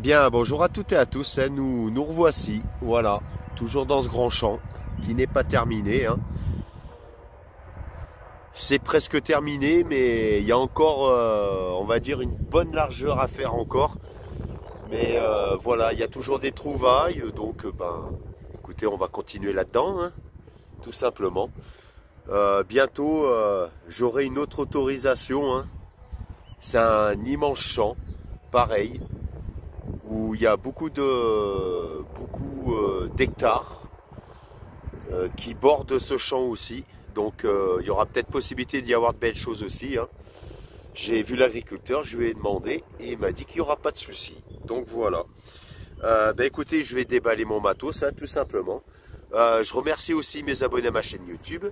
bien, bonjour à toutes et à tous, hein, nous revoici, voilà, toujours dans ce grand champ qui n'est pas terminé. Hein. C'est presque terminé, mais il y a encore, on va dire, une bonne largeur à faire encore. Mais voilà, il y a toujours des trouvailles, donc écoutez, on va continuer là-dedans, hein, tout simplement. Bientôt, j'aurai une autre autorisation. Hein. C'est un immense champ, pareil, où il y a beaucoup d'hectares qui bordent ce champ aussi. Donc il y aura peut-être possibilité d'y avoir de belles choses aussi. Hein. J'ai vu l'agriculteur, je lui ai demandé et il m'a dit qu'il n'y aura pas de souci. Donc voilà. Écoutez, je vais déballer mon matos, hein, tout simplement. Je remercie aussi mes abonnés à ma chaîne YouTube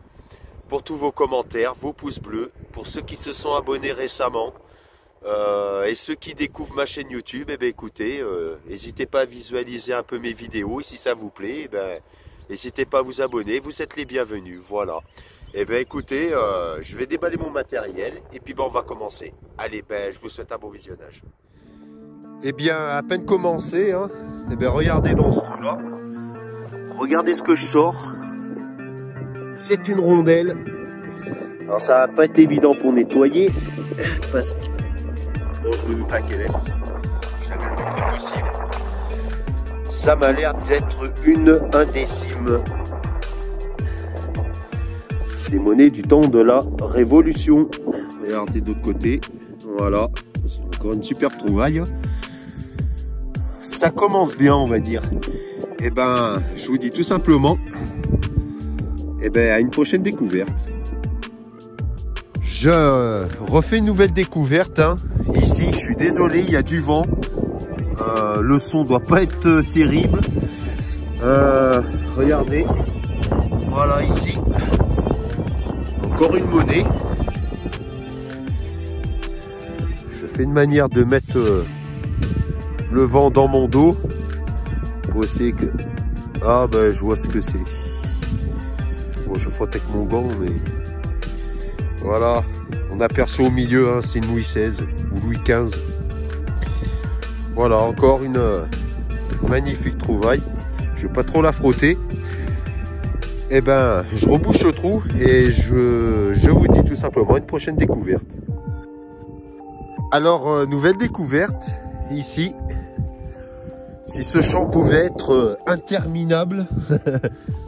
pour tous vos commentaires, vos pouces bleus, pour ceux qui se sont abonnés récemment. Et ceux qui découvrent ma chaîne YouTube, écoutez, n'hésitez pas à visualiser un peu mes vidéos et si ça vous plaît, n'hésitez pas à vous abonner, vous êtes les bienvenus, voilà. Écoutez, je vais déballer mon matériel et puis on va commencer. Allez, je vous souhaite un bon visionnage. À peine commencé, hein, regardez dans ce trou-là, regardez ce que je sors. C'est une rondelle. Alors ça va pas être évident pour nettoyer, parce que bon, je me doute à quelle est. Je l'avais le plus possible. Ça m'a l'air d'être un décime. Des monnaies du temps de la Révolution. Regardez de l'autre côté. Voilà. C'est encore une superbe trouvaille. Ça commence bien, on va dire. Je vous dis tout simplement, à une prochaine découverte. Je refais une nouvelle découverte. Hein. Ici, je suis désolé, il y a du vent. Le son doit pas être terrible. Regardez. Voilà, ici. Encore une monnaie. Je fais une manière de mettre le vent dans mon dos pour essayer que... je vois ce que c'est. Bon, je frotte avec mon gant, mais... Voilà, on aperçoit au milieu, hein, c'est une Louis XVI ou Louis XV. Voilà, encore une magnifique trouvaille. Je ne vais pas trop la frotter. Je rebouche le trou et je vous dis tout simplement une prochaine découverte. Alors, nouvelle découverte, ici. Si ce champ pouvait être interminable,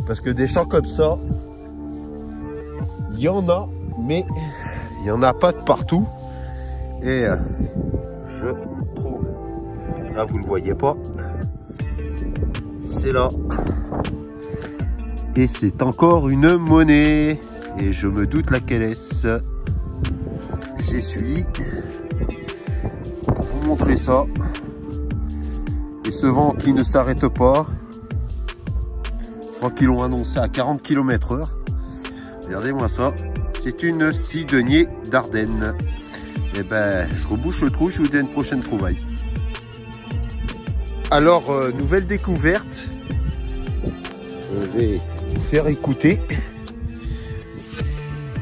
parce que des champs comme ça, il y en a, mais il n'y en a pas de partout. Et je trouve, là vous ne le voyez pas, c'est là. Et c'est encore une monnaie. Et je me doute laquelle est-ce. J'essuie pour vous montrer ça. Et ce vent qui ne s'arrête pas. Je crois qu'ils l'ont annoncé à 40 km/h. Regardez-moi ça. C'est une scie de denier d'Ardenne. Je rebouche le trou, je vous dis à une prochaine trouvaille. Alors, nouvelle découverte. Je vais vous faire écouter.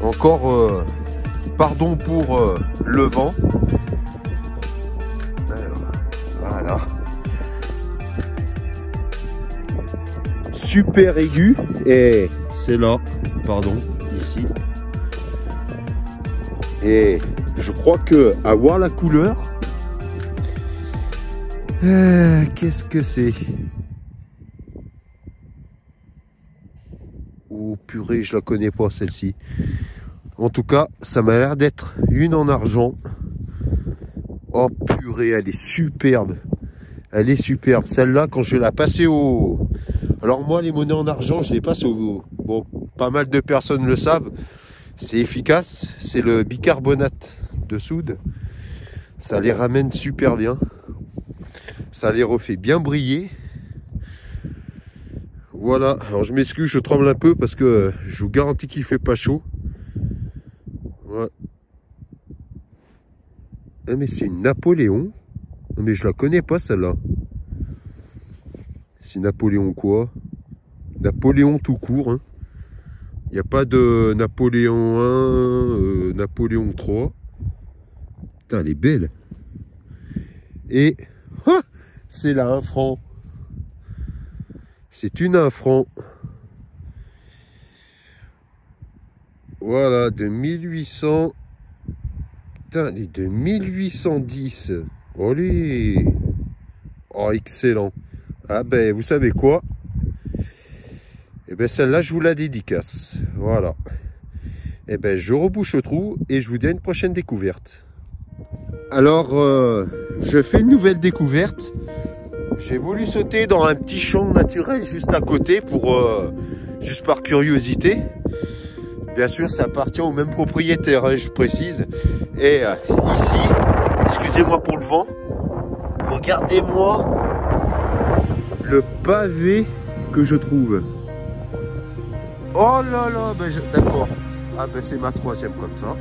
Encore, pardon pour le vent. Alors, voilà. Super aigu. Et c'est là, pardon, ici. Et je crois que à voir la couleur, qu'est-ce que c'est? Oh purée, je la connais pas celle-ci. En tout cas, ça m'a l'air d'être une en argent. Oh purée, elle est superbe. Elle est superbe. Celle-là, quand je vais la passer au... Alors moi, les monnaies en argent, je les passe au... Bon, pas mal de personnes le savent. C'est efficace, c'est le bicarbonate de soude. Ça les ramène super bien. Ça les refait bien briller. Voilà, alors je m'excuse, je tremble un peu parce que je vous garantis qu'il fait pas chaud. Ouais. Ah mais c'est une Napoléon. Mais je la connais pas celle-là. C'est Napoléon quoi? Napoléon tout court, hein. Il n'y a pas de Napoléon 1, Napoléon 3. Putain, elle est belle. Et c'est la 1 franc. C'est une 1 franc. Voilà, de 1800. Putain, elle est de 1810. Allez. Oh, excellent. Ah ben, vous savez quoi? Et ben, celle-là, je vous la dédicace. Voilà. Et ben, je rebouche le trou et je vous dis à une prochaine découverte. Alors, je fais une nouvelle découverte. J'ai voulu sauter dans un petit champ naturel juste à côté pour juste par curiosité. Bien sûr, ça appartient au même propriétaire, hein, je précise. Et ici, excusez-moi pour le vent, regardez-moi le pavé que je trouve. Oh là là, ben d'accord. Ah ben c'est ma 3e comme ça.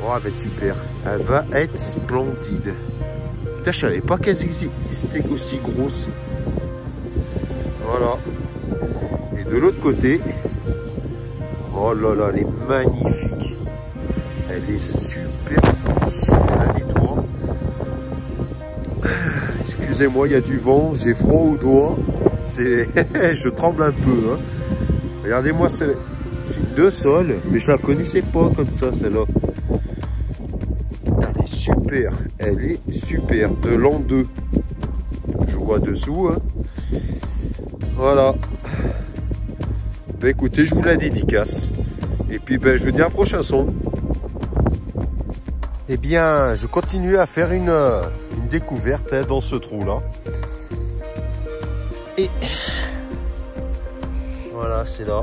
Oh, elle va être super. Elle va être splendide. Putain, je savais pas qu'elles existaient aussi grosses. Voilà. Et de l'autre côté, oh là là, elle est magnifique. Elle est super jolie. Je la nettoie. Excusez-moi, il y a du vent, j'ai froid aux doigts. Je tremble un peu. Hein. Regardez-moi, c'est une 2 sols, mais je la connaissais pas comme ça, celle-là. Elle est super, elle est super. De l'an 2. Je vois dessous. Hein. Voilà. Ben écoutez, je vous la dédicace. Et puis ben, je vous dis à un prochain son. Eh bien, je continue à faire une découverte hein, dans ce trou-là. Et voilà, c'est là.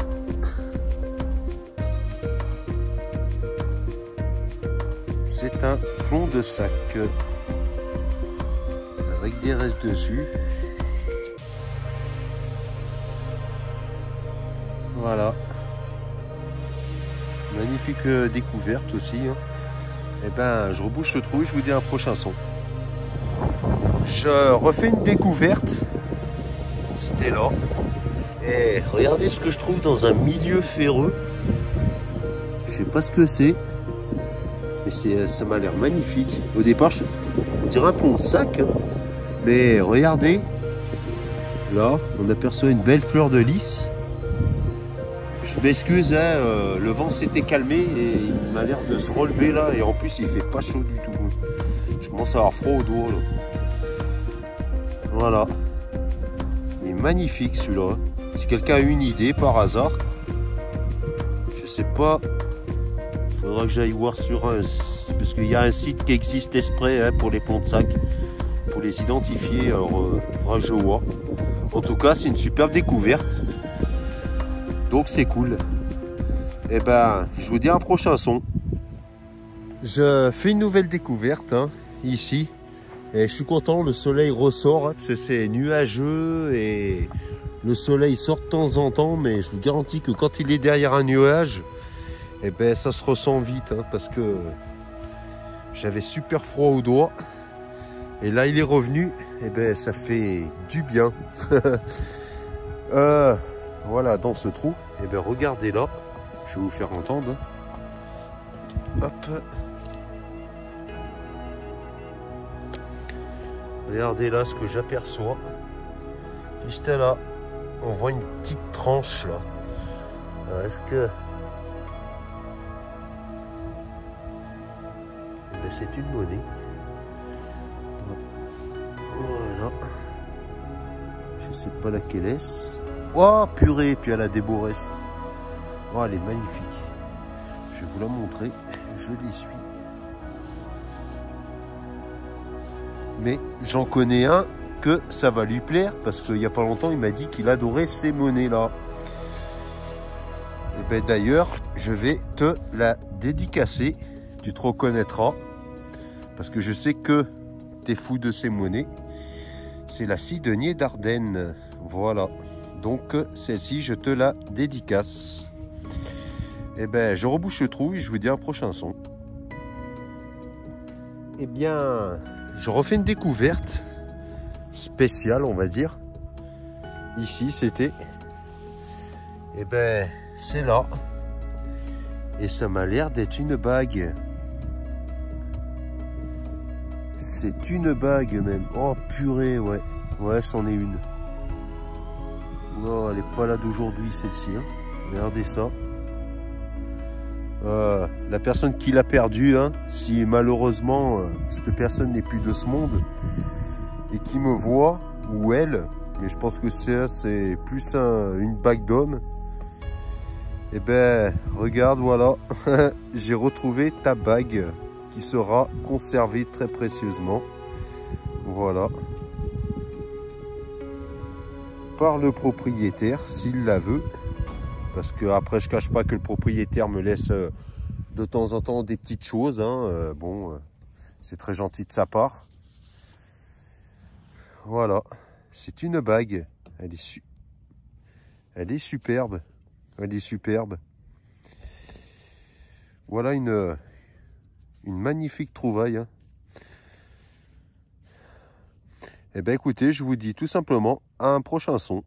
C'est un plomb de sac avec des restes dessus. Voilà. Magnifique découverte aussi. Hein. Et ben, je rebouche le trou et je vous dis un prochain son. Je refais une découverte. C'était là. Et regardez ce que je trouve dans un milieu ferreux. Je sais pas ce que c'est. Mais ça m'a l'air magnifique. Au départ, on dirait un plomb de sac. Hein. Mais regardez. Là, on aperçoit une belle fleur de lys. Je m'excuse, hein, le vent s'était calmé et il m'a l'air de se relever là. Et en plus, il fait pas chaud du tout. Je commence à avoir froid au doigt. Là. Voilà. Il est magnifique celui-là. Si quelqu'un a une idée par hasard, je sais pas. Il faudra que j'aille voir sur un... Parce qu'il y a un site qui existe exprès hein, pour les ponts de sac. Pour les identifier. Alors, faudra que je vois. En tout cas, c'est une superbe découverte. Donc c'est cool. Et ben, je vous dis un prochain son. Je fais une nouvelle découverte hein, ici. Et je suis content, le soleil ressort. Hein, parce que c'est nuageux et le soleil sort de temps en temps. Mais je vous garantis que quand il est derrière un nuage, et ben ça se ressent vite. Hein, parce que j'avais super froid aux doigts. Et là il est revenu. Et ben ça fait du bien. Voilà, dans ce trou, et bien regardez là, je vais vous faire entendre. Hop. Regardez là ce que j'aperçois. Juste là, on voit une petite tranche là. Est-ce que... Ben, c'est une monnaie. Voilà. Je sais pas laquelle est-ce. Oh purée, puis elle a des beaux restes. Oh, elle est magnifique. Je vais vous la montrer. Je l'essuie. Mais j'en connais un que ça va lui plaire parce qu'il n'y a pas longtemps, il m'a dit qu'il adorait ces monnaies-là. Et ben d'ailleurs, je vais te la dédicacer. Tu te reconnaîtras parce que je sais que tu es fou de ces monnaies. C'est la Sidonie d'Ardenne. Voilà. Donc celle-ci, je te la dédicace. Et ben, je rebouche le trou et je vous dis un prochain son. Eh bien, je refais une découverte spéciale, on va dire. Ici, c'était... Eh ben, c'est là. Et ça m'a l'air d'être une bague. C'est une bague même. Oh purée, ouais. Ouais, c'en est une. Non, elle n'est pas là d'aujourd'hui, celle-ci. Hein. Regardez ça. La personne qui l'a perdue, hein, si malheureusement cette personne n'est plus de ce monde et qui me voit, ou elle, mais je pense que c'est plus une bague d'homme. Et ben, regarde, voilà, j'ai retrouvé ta bague qui sera conservée très précieusement. Voilà. Par le propriétaire, s'il la veut. Parce que après, je cache pas que le propriétaire me laisse de temps en temps des petites choses. Hein. Bon, c'est très gentil de sa part. Voilà, c'est une bague. Elle est superbe. Elle est superbe. Voilà une magnifique trouvaille. Hein. Eh bien écoutez, je vous dis tout simplement à un prochain son.